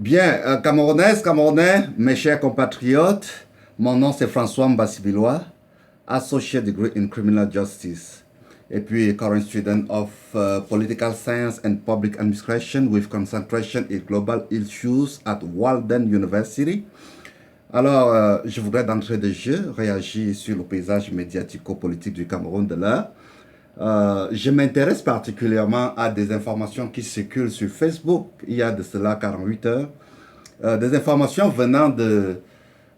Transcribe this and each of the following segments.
Bien, Camerounaises, Camerounais, mes chers compatriotes, mon nom c'est François Mbassibilois, Associate Degree in Criminal Justice, et puis current student of Political Science and Public Administration with concentration in Global Issues at Walden University. Alors, je voudrais d'entrée de jeu réagir sur le paysage médiatico-politique du Cameroun de l'heure. Je m'intéresse particulièrement à des informations qui circulent sur Facebook il y a de cela 48 heures. Des informations venant de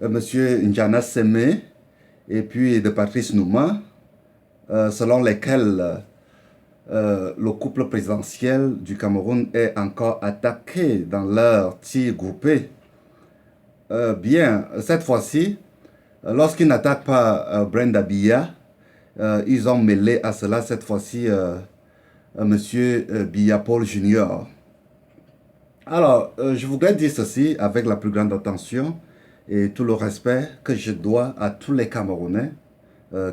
M. N'Djana Seme et puis de Patrice Nouma, selon lesquelles le couple présidentiel du Cameroun est encore attaqué dans leur tir groupé. Bien, cette fois-ci, lorsqu'ils n'attaquent pas Brenda Biya, ils ont mêlé à cela cette fois-ci Monsieur Biya Paul Junior. Alors, je voudrais dire ceci avec la plus grande attention et tout le respect que je dois à tous les Camerounais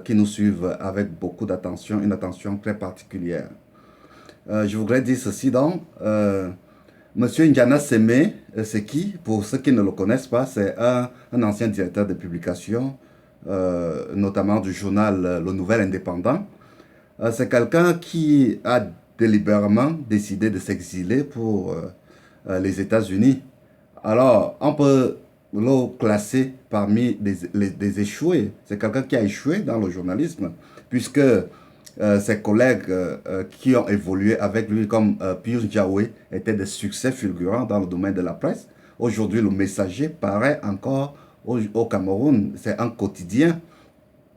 qui nous suivent avec beaucoup d'attention, une attention très particulière. Je voudrais dire ceci donc. Monsieur N'Djana Seme, c'est qui? Pour ceux qui ne le connaissent pas, c'est un ancien directeur de publication, notamment du journal Le Nouvel Indépendant. C'est quelqu'un qui a délibérément décidé de s'exiler pour les États-Unis. Alors, on peut le classer parmi des échoués. C'est quelqu'un qui a échoué dans le journalisme, puisque ses collègues qui ont évolué avec lui, comme Pius Ndiaye, étaient des succès fulgurants dans le domaine de la presse. Aujourd'hui, le Messager paraît encore au Cameroun. C'est un quotidien.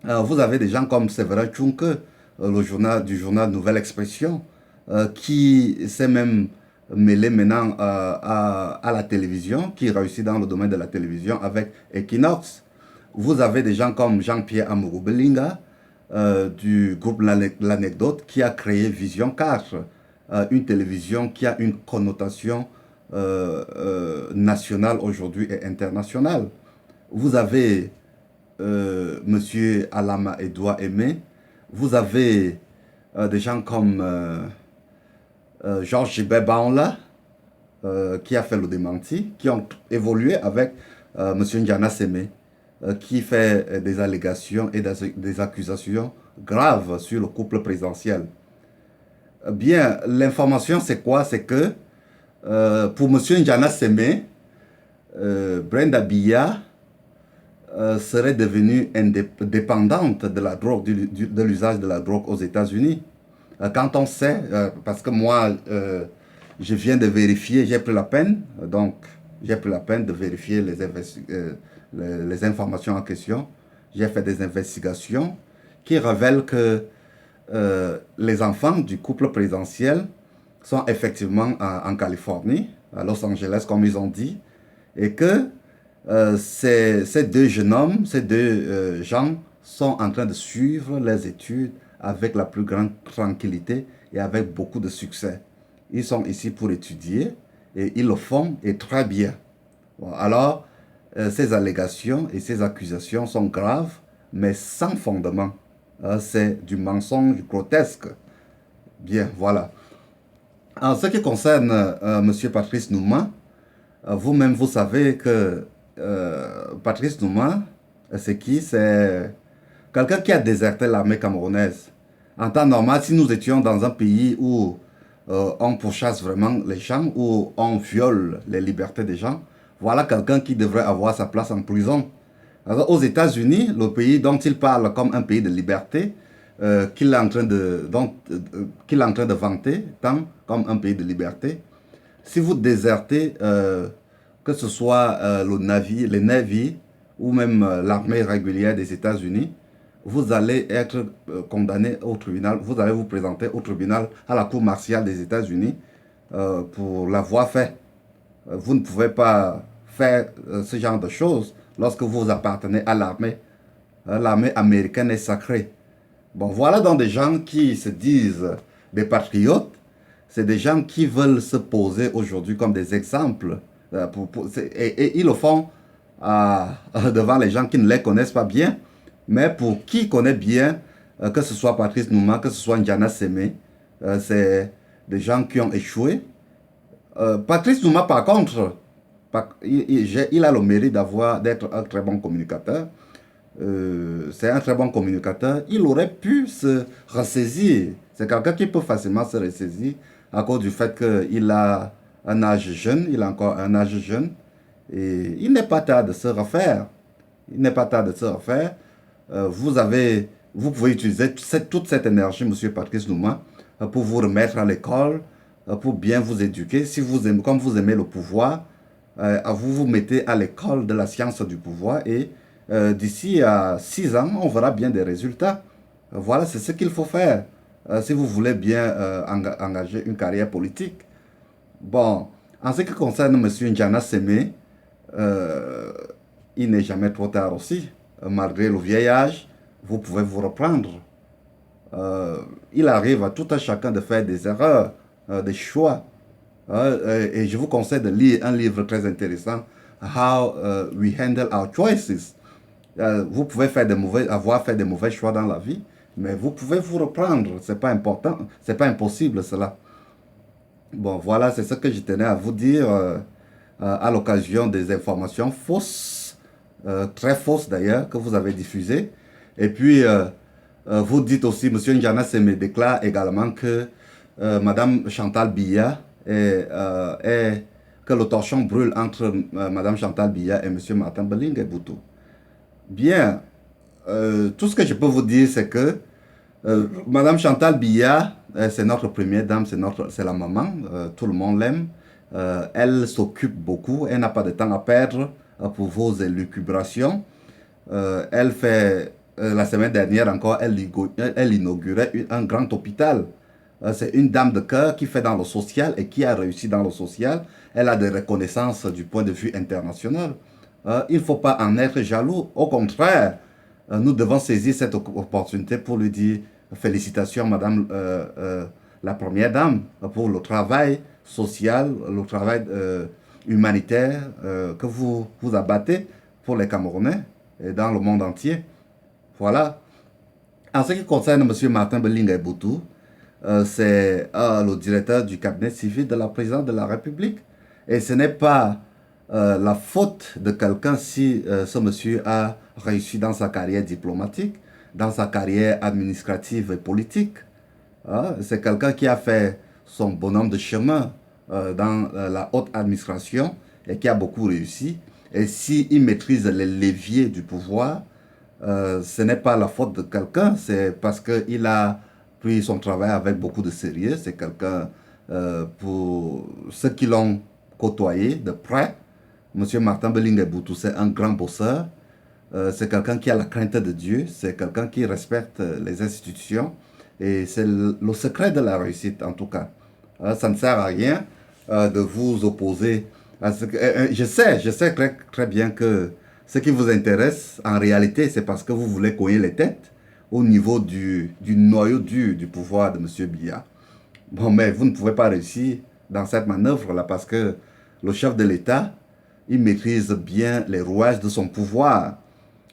Vous avez des gens comme Séverin Tchunke, le journal du journal Nouvelle Expression, qui s'est même mêlé maintenant à la télévision, qui réussit dans le domaine de la télévision avec Equinox. Vous avez des gens comme Jean-Pierre Amourou Belinga, du groupe L'Anecdote, qui a créé Vision 4, une télévision qui a une connotation nationale aujourd'hui et internationale. Vous avez Monsieur Alama Edouard Aimé, vous avez des gens comme Georges Gilbert Baonla, qui a fait le démenti, qui ont évolué avec Monsieur N'Djana Seme, qui fait des allégations et des accusations graves sur le couple présidentiel. Bien, l'information c'est quoi? C'est que pour M. N'Djana Seme, Brenda Biya serait devenue dépendante de la drogue, de l'usage de la drogue aux États-Unis. Quand on sait, parce que moi, je viens de vérifier, j'ai pris la peine, donc j'ai pris la peine de vérifier les informations en question. J'ai fait des investigations qui révèlent que les enfants du couple présidentiel sont effectivement en Californie, à Los Angeles, comme ils ont dit, et que ces deux jeunes hommes, ces deux gens sont en train de suivre les études avec la plus grande tranquillité et avec beaucoup de succès. Ils sont ici pour étudier et ils le font et très bien. Bon, alors, ces allégations et ces accusations sont graves, mais sans fondement. C'est du mensonge grotesque. Bien, voilà. En ce qui concerne M. Patrice Nouma, vous-même, vous savez que Patrice Nouma, c'est qui? C'est quelqu'un qui a déserté l'armée camerounaise. En temps normal, si nous étions dans un pays où on pourchasse vraiment les gens, où on viole les libertés des gens, voilà quelqu'un qui devrait avoir sa place en prison. Alors, aux États-Unis, le pays dont il parle comme un pays de liberté, qu'il est en train de vanter tant comme un pays de liberté, si vous désertez, que ce soit les navires ou même l'armée régulière des États-Unis, vous allez être condamné au tribunal, vous allez vous présenter au tribunal, à la cour martiale des États-Unis pour l'avoir fait. Vous ne pouvez pas faire ce genre de choses lorsque vous appartenez à l'armée. L'armée américaine est sacrée. Bon, voilà donc des gens qui se disent des patriotes. C'est des gens qui veulent se poser aujourd'hui comme des exemples. Et ils le font devant les gens qui ne les connaissent pas bien. Mais pour qui connaît bien, que ce soit Patrice Nouma, que ce soit N'Djana Seme, c'est des gens qui ont échoué. Patrice Nouma, par contre, il a le mérite d'être un très bon communicateur. C'est un très bon communicateur. Il aurait pu se ressaisir. C'est quelqu'un qui peut facilement se ressaisir à cause du fait qu'il a un âge jeune, il a encore un âge jeune. Et il n'est pas tard de se refaire. Il n'est pas tard de se refaire. Vous pouvez utiliser toute cette énergie, Monsieur Patrice Nouma, pour vous remettre à l'école, pour bien vous éduquer. Si vous aimez, comme vous aimez le pouvoir, vous vous mettez à l'école de la science du pouvoir et d'ici à 6 ans, on verra bien des résultats. Voilà, c'est ce qu'il faut faire si vous voulez bien engager une carrière politique. Bon, en ce qui concerne M. N'Djana Semé, euh, il n'est jamais trop tard aussi. Malgré le vieil âge, vous pouvez vous reprendre. Euh, il arrive à tout un chacun de faire des erreurs, des choix. Et je vous conseille de lire un livre très intéressant, How We Handle Our Choices. Vous pouvez avoir fait des mauvais choix dans la vie, mais vous pouvez vous reprendre. C'est pas important, c'est pas impossible cela. Bon, voilà, c'est ce que je tenais à vous dire à l'occasion des informations fausses, très fausses d'ailleurs, que vous avez diffusées. Et puis, vous dites aussi, Monsieur N'Djana me déclare également que Madame Chantal Biya que le torchon brûle entre Madame Chantal Biya et Monsieur Martin Beling Boutou. Bien, tout ce que je peux vous dire, c'est que Madame Chantal Biya, c'est notre première dame, c'est la maman, tout le monde l'aime. Elle s'occupe beaucoup, elle n'a pas de temps à perdre pour vos élucubrations. La semaine dernière encore, elle inaugurait un grand hôpital. C'est une dame de cœur qui fait dans le social et qui a réussi dans le social. Elle a des reconnaissances du point de vue international. Il ne faut pas en être jaloux. Au contraire, nous devons saisir cette opportunité pour lui dire félicitations, Madame la Première Dame, pour le travail social, le travail humanitaire que vous abattez pour les Camerounais et dans le monde entier. Voilà. En ce qui concerne M. Martin Beling Boutou, c'est le directeur du cabinet civil de la présidente de la République. Et ce n'est pas la faute de quelqu'un si ce monsieur a réussi dans sa carrière diplomatique, dans sa carrière administrative et politique. C'est quelqu'un qui a fait son bonhomme de chemin dans la haute administration et qui a beaucoup réussi. Et s'il maîtrise les leviers du pouvoir, ce n'est pas la faute de quelqu'un, c'est parce qu'il a pris son travail avec beaucoup de sérieux. C'est quelqu'un, pour ceux qui l'ont côtoyé de près, Monsieur Martin Beling Boutou, c'est un grand bosseur. C'est quelqu'un qui a la crainte de Dieu, c'est quelqu'un qui respecte les institutions. Et c'est le secret de la réussite, en tout cas. Ça ne sert à rien de vous opposer à ce que... je sais très, très bien que ce qui vous intéresse, en réalité, c'est parce que vous voulez cogner les têtes au niveau du noyau dur du pouvoir de M. Biya. Bon, mais vous ne pouvez pas réussir dans cette manœuvre-là parce que le chef de l'État, il maîtrise bien les rouages de son pouvoir.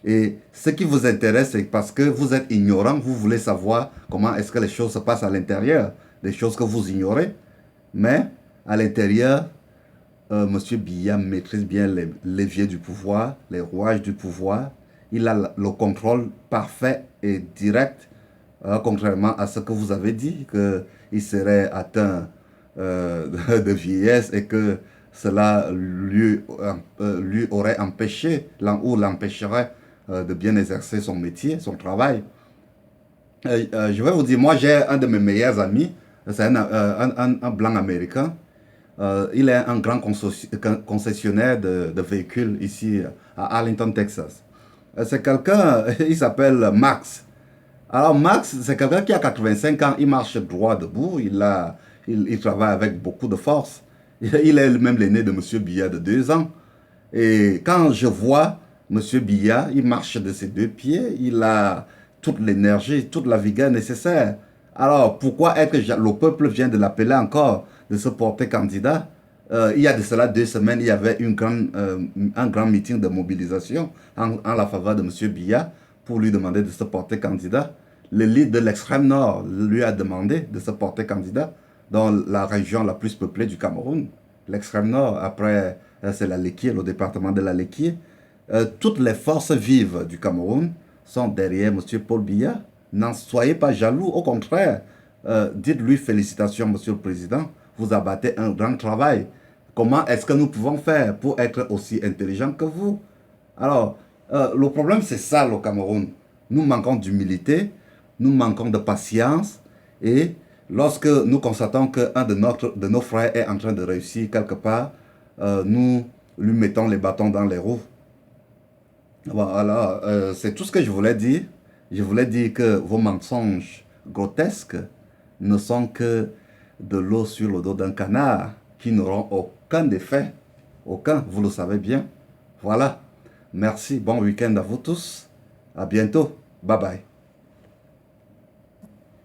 Et ce qui vous intéresse, c'est parce que vous êtes ignorant, vous voulez savoir comment est-ce que les choses se passent à l'intérieur, des choses que vous ignorez. Mais à l'intérieur, M. Biya maîtrise bien les leviers du pouvoir, les rouages du pouvoir. Il a le contrôle parfait et direct, contrairement à ce que vous avez dit, qu'il serait atteint de vieillesse et que cela lui aurait empêché ou l'empêcherait de bien exercer son métier, son travail. Je vais vous dire, moi j'ai un de mes meilleurs amis, c'est un blanc américain. Il est un grand concessionnaire de véhicules ici à Arlington, Texas. C'est quelqu'un, il s'appelle Max. Alors Max, c'est quelqu'un qui a 85 ans, il marche droit debout, il travaille avec beaucoup de force. Il est même l'aîné de M. Biya de 2 ans. Et quand je vois M. Biya, il marche de ses 2 pieds, il a toute l'énergie, toute la vigueur nécessaire. Alors, pourquoi est-ce que le peuple vient de l'appeler encore, de se porter candidat? Il y a de cela 2 semaines, il y avait un grand meeting de mobilisation en la faveur de M. Biya pour lui demander de se porter candidat. Le leader de l'extrême nord lui a demandé de se porter candidat dans la région la plus peuplée du Cameroun, l'extrême nord, après c'est la Léquier, le département de la Léquier. Toutes les forces vives du Cameroun sont derrière M. Paul Biya. N'en soyez pas jaloux, au contraire. Dites-lui félicitations, Monsieur le Président. Vous abattez un grand travail. Comment est-ce que nous pouvons faire pour être aussi intelligents que vous? Alors, le problème, c'est ça, le Cameroun. Nous manquons d'humilité, nous manquons de patience, et lorsque nous constatons qu'un de nos frères est en train de réussir quelque part, nous lui mettons les bâtons dans les roues. Voilà, c'est tout ce que je voulais dire. Je voulais dire que vos mensonges grotesques ne sont que de l'eau sur le dos d'un canard qui n'auront aucun effet. Aucun, vous le savez bien. Voilà. Merci, bon week-end à vous tous. À bientôt. Bye bye.